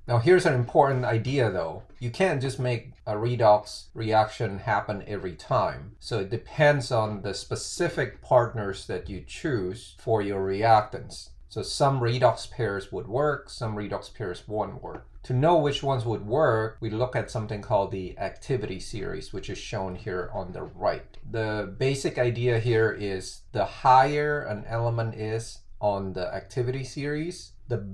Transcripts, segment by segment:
Now here's an important idea though. You can't just make a redox reaction happen every time. So it depends on the specific partners that you choose for your reactants. So some redox pairs would work, some redox pairs won't work. To know which ones would work, we look at something called the activity series, which is shown here on the right. The basic idea here is the higher an element is on the activity series, the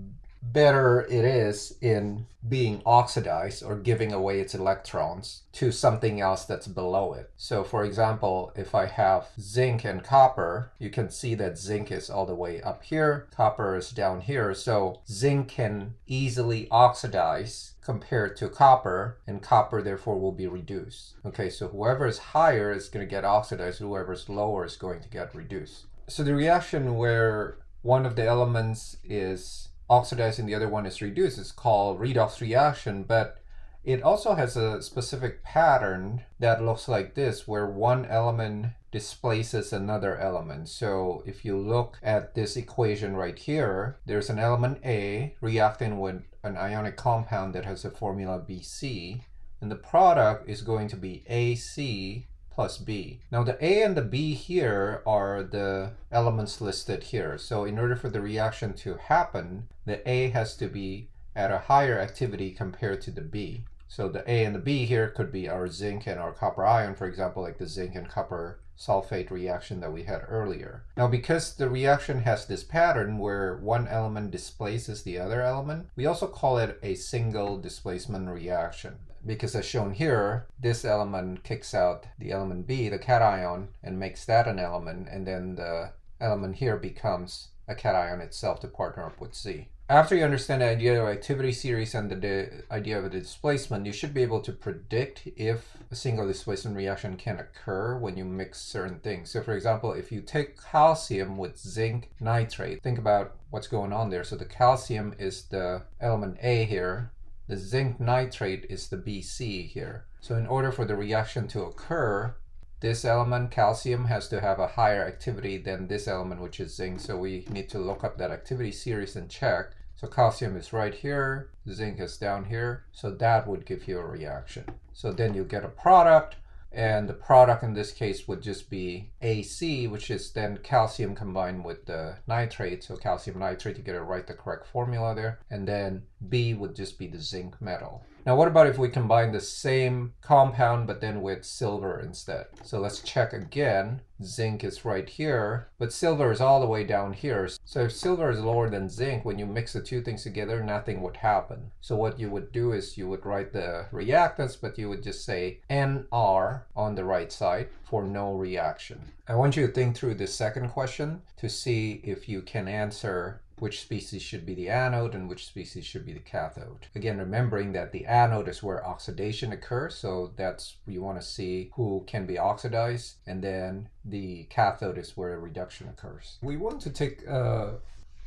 better it is in being oxidized or giving away its electrons to something else that's below it. So for example, if I have zinc and copper, you can see that zinc is all the way up here, copper is down here. So zinc can easily oxidize compared to copper, and copper therefore will be reduced. Okay, so whoever is higher is going to get oxidized, whoever is lower is going to get reduced. So the reaction where one of the elements is oxidized and the other one is reduced is called redox reaction, but it also has a specific pattern that looks like this, where one element displaces another element. So if you look at this equation right here, there's an element A reacting with an ionic compound that has a formula BC, and the product is going to be AC plus B. Now the A and the B here are the elements listed here. So in order for the reaction to happen, the A has to be at a higher activity compared to the B. So the A and the B here could be our zinc and our copper ion, for example, like the zinc and copper sulfate reaction that we had earlier. Now because the reaction has this pattern where one element displaces the other element, we also call it a single displacement reaction. Because as shown here, this element kicks out the element B, the cation, and makes that an element, and then the element here becomes a cation itself to partner up with C. After you understand the idea of activity series and the idea of the displacement, you should be able to predict if a single displacement reaction can occur when you mix certain things. So for example, if you take calcium with zinc nitrate, think about what's going on there. So the calcium is the element A here. The zinc nitrate is the BC here. So in order for the reaction to occur, this element, calcium, has to have a higher activity than this element, which is zinc. So we need to look up that activity series and check. So calcium is right here, zinc is down here. So that would give you a reaction. So then you get a product, and the product in this case would just be AC, which is then calcium combined with the nitrate. So calcium nitrate, you get to write the correct formula there. And then B would just be the zinc metal. Now what about if we combine the same compound but then with silver instead? So let's check again. Zinc is right here, but silver is all the way down here. So if silver is lower than zinc, when you mix the two things together, nothing would happen. So what you would do is you would write the reactants, but you would just say NR on the right side for no reaction. I want you to think through this second question to see if you can answer which species should be the anode and which species should be the cathode. Again, remembering that the anode is where oxidation occurs, so that's you want to see who can be oxidized, and then the cathode is where reduction occurs. We want to take a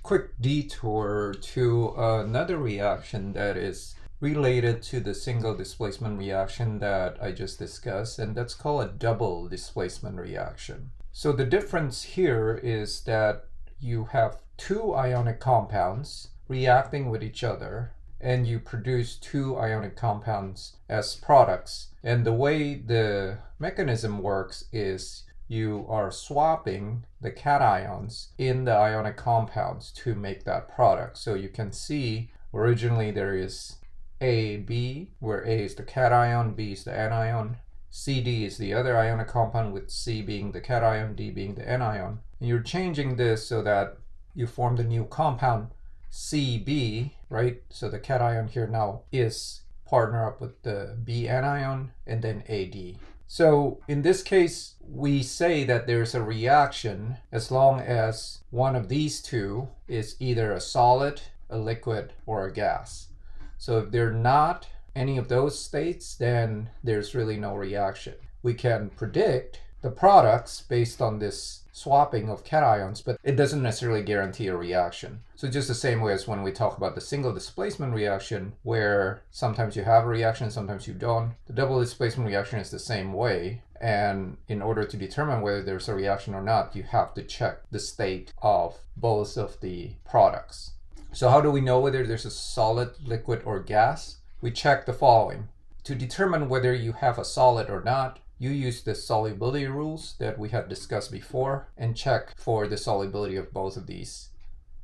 quick detour to another reaction that is related to the single displacement reaction that I just discussed, and that's called a double displacement reaction. So the difference here is that you have two ionic compounds reacting with each other, and you produce two ionic compounds as products. And the way the mechanism works is you are swapping the cations in the ionic compounds to make that product. So you can see originally there is AB, where A is the cation, B is the anion. CD is the other ionic compound, with C being the cation, D being the anion. And you're changing this so that you form the new compound CB, right? So the cation here now is partner up with the B anion and then AD. So in this case, we say that there's a reaction as long as one of these two is either a solid, a liquid, or a gas. So if they're not any of those states, then there's really no reaction. We can predict the products based on this swapping of cations, but it doesn't necessarily guarantee a reaction. So just the same way as when we talk about the single displacement reaction, where sometimes you have a reaction, sometimes you don't. The double displacement reaction is the same way. And in order to determine whether there's a reaction or not, you have to check the state of both of the products. So how do we know whether there's a solid, liquid, or gas? We check the following. To determine whether you have a solid or not, you use the solubility rules that we had discussed before and check for the solubility of both of these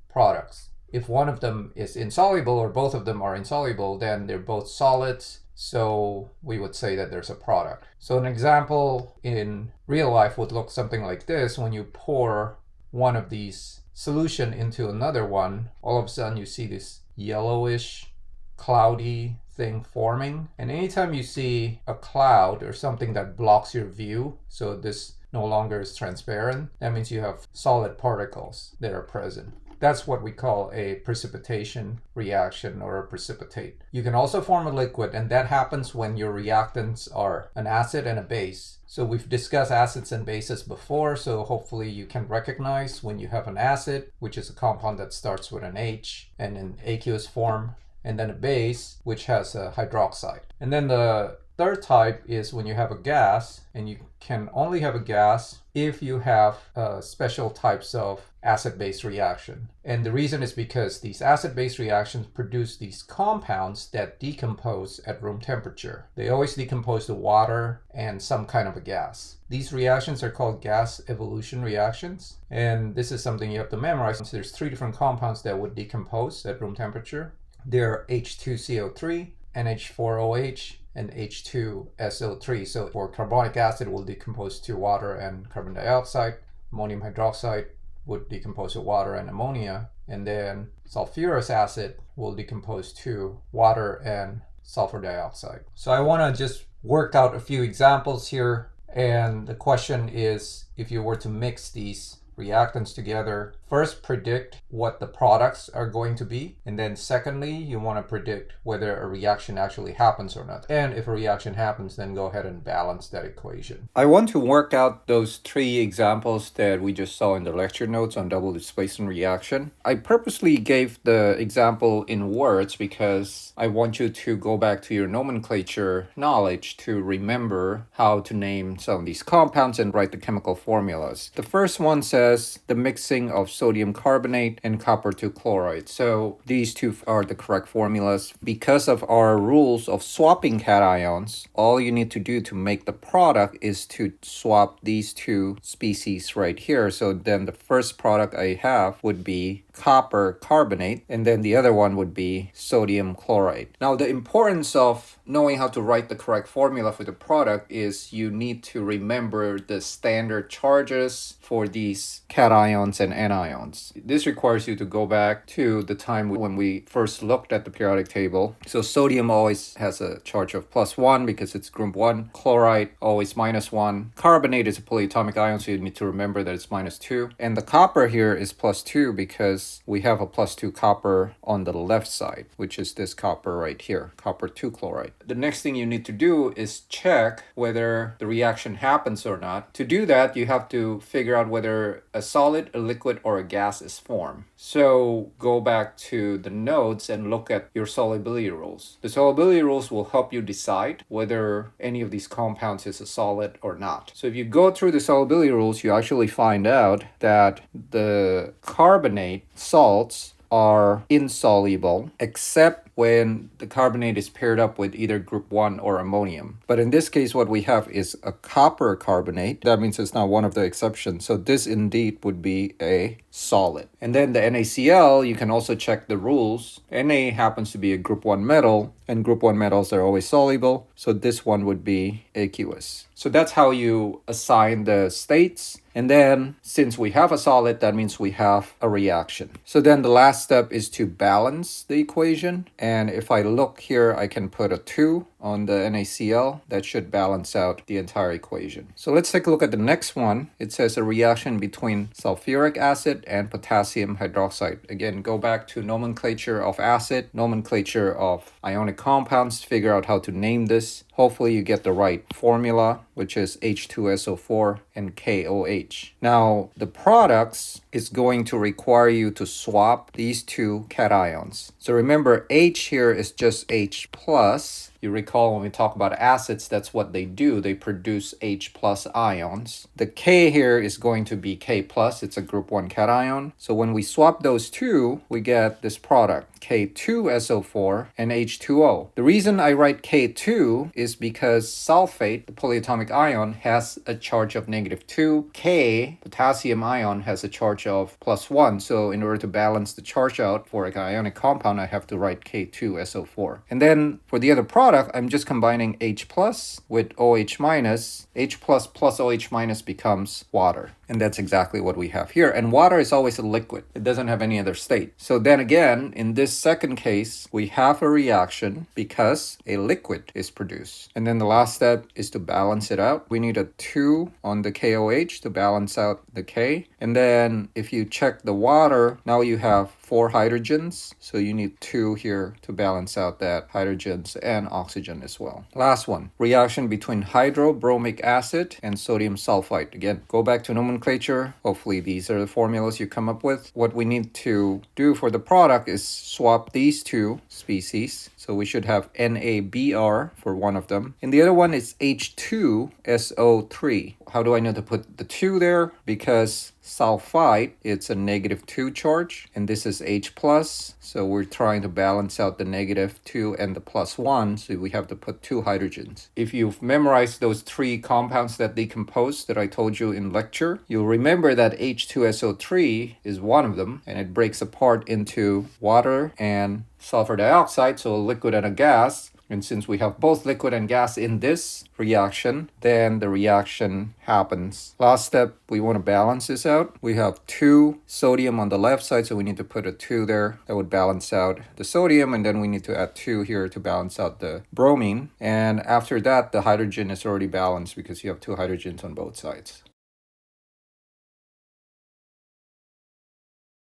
products. If one of them is insoluble or both of them are insoluble, then they're both solids, so we would say that there's a product. So an example in real life would look something like this. When you pour one of these solution into another one, all of a sudden you see this yellowish, cloudy thing forming. And anytime you see a cloud or something that blocks your view, so this no longer is transparent, that means you have solid particles that are present. That's what we call a precipitation reaction or a precipitate. You can also form a liquid, and that happens when your reactants are an acid and a base. So we've discussed acids and bases before, so hopefully you can recognize when you have an acid, which is a compound that starts with an H and in aqueous form, and then a base, which has a hydroxide. And then the third type is when you have a gas, and you can only have a gas if you have special types of acid-base reaction. And the reason is because these acid-base reactions produce these compounds that decompose at room temperature. They always decompose to water and some kind of a gas. These reactions are called gas evolution reactions. And this is something you have to memorize. So there's 3 different compounds that would decompose at room temperature. They're H2CO3, NH4OH, and H2SO3. So for carbonic acid, it will decompose to water and carbon dioxide. Ammonium hydroxide would decompose to water and ammonia. And then sulfurous acid will decompose to water and sulfur dioxide. So I want to just work out a few examples here. And the question is, if you were to mix these reactants together, first predict what the products are going to be, and then secondly you want to predict whether a reaction actually happens or not. And if a reaction happens, then go ahead and balance that equation. I want to work out those 3 examples that we just saw in the lecture notes on double displacement reaction. I purposely gave the example in words because I want you to go back to your nomenclature knowledge to remember how to name some of these compounds and write the chemical formulas. The first one says the mixing of sodium carbonate and copper 2 chloride. So these 2 are the correct formulas. Because of our rules of swapping cations, all you need to do to make the product is to swap these 2 species right here. So then the first product I have would be copper carbonate, and then the other one would be sodium chloride. Now, the importance of knowing how to write the correct formula for the product is you need to remember the standard charges for these cations and anions. This requires you to go back to the time when we first looked at the periodic table. So sodium always has a charge of +1 because it's group 1. Chloride always -1. Carbonate is a polyatomic ion, so you need to remember that it's -2. And the copper here is +2 because we have a +2 copper on the left side, which is this copper right here, copper 2 chloride. The next thing you need to do is check whether the reaction happens or not. To do that, you have to figure out whether a solid, a liquid, or a gas is formed. So go back to the notes and look at your solubility rules. The solubility rules will help you decide whether any of these compounds is a solid or not. So if you go through the solubility rules, you actually find out that the carbonate salts are insoluble except when the carbonate is paired up with either group 1 or ammonium. But in this case, what we have is a copper carbonate. That means it's not one of the exceptions. So this indeed would be a solid. And then the NaCl, you can also check the rules. Na happens to be a group 1 metal, and group 1 metals are always soluble. So this one would be aqueous. So that's how you assign the states. And then since we have a solid, that means we have a reaction. So then the last step is to balance the equation. And if I look here, I can put a 2 on the NaCl. That should balance out the entire equation. So let's take a look at the next one. It says a reaction between sulfuric acid and potassium hydroxide. Again, go back to nomenclature of acid, nomenclature of ionic compounds, figure out how to name this. Hopefully you get the right formula, which is H2SO4 and KOH. Now, the products is going to require you to swap these 2 cations. So remember, H here is just H plus, You recall when we talk about acids, that's what they do. They produce H plus ions. The K here is going to be K plus. It's a group 1 cation. So when we swap those two, we get this product, K2SO4 and H2O. The reason I write K2 is because sulfate, the polyatomic ion, has a charge of -2. K, potassium ion, has a charge of +1. So in order to balance the charge out for an ionic compound, I have to write K2SO4. And then for the other product, I'm just combining H plus with OH minus. H plus plus OH minus becomes water. And that's exactly what we have here. And water is always a liquid. It doesn't have any other state. So then again, in this second case, we have a reaction because a liquid is produced. And then the last step is to balance it out. We need a 2 on the KOH to balance out the K. And then if you check the water, now you have 4 hydrogens. So you need 2 here to balance out that hydrogens and oxygen as well. Last one, reaction between hydrobromic acid and sodium sulfite. Again, go back to nomenclature. Hopefully these are the formulas you come up with. What we need to do for the product is swap these two species. So we should have NaBr for one of them. And the other one is H2SO3. How do I know to put the 2 there? Because sulfite, it's a -2 charge, and this is H plus. So we're trying to balance out the -2 and the +1, so we have to put 2 hydrogens. If you've memorized those 3 compounds that decompose that I told you in lecture, you'll remember that H2SO3 is one of them, and it breaks apart into water and sulfur dioxide, so a liquid and a gas. And since we have both liquid and gas in this reaction, then the reaction happens. Last step, we want to balance this out. We have 2 sodium on the left side, so we need to put a 2 there. That would balance out the sodium, and then we need to add 2 here to balance out the bromine. And after that, the hydrogen is already balanced because you have 2 hydrogens on both sides.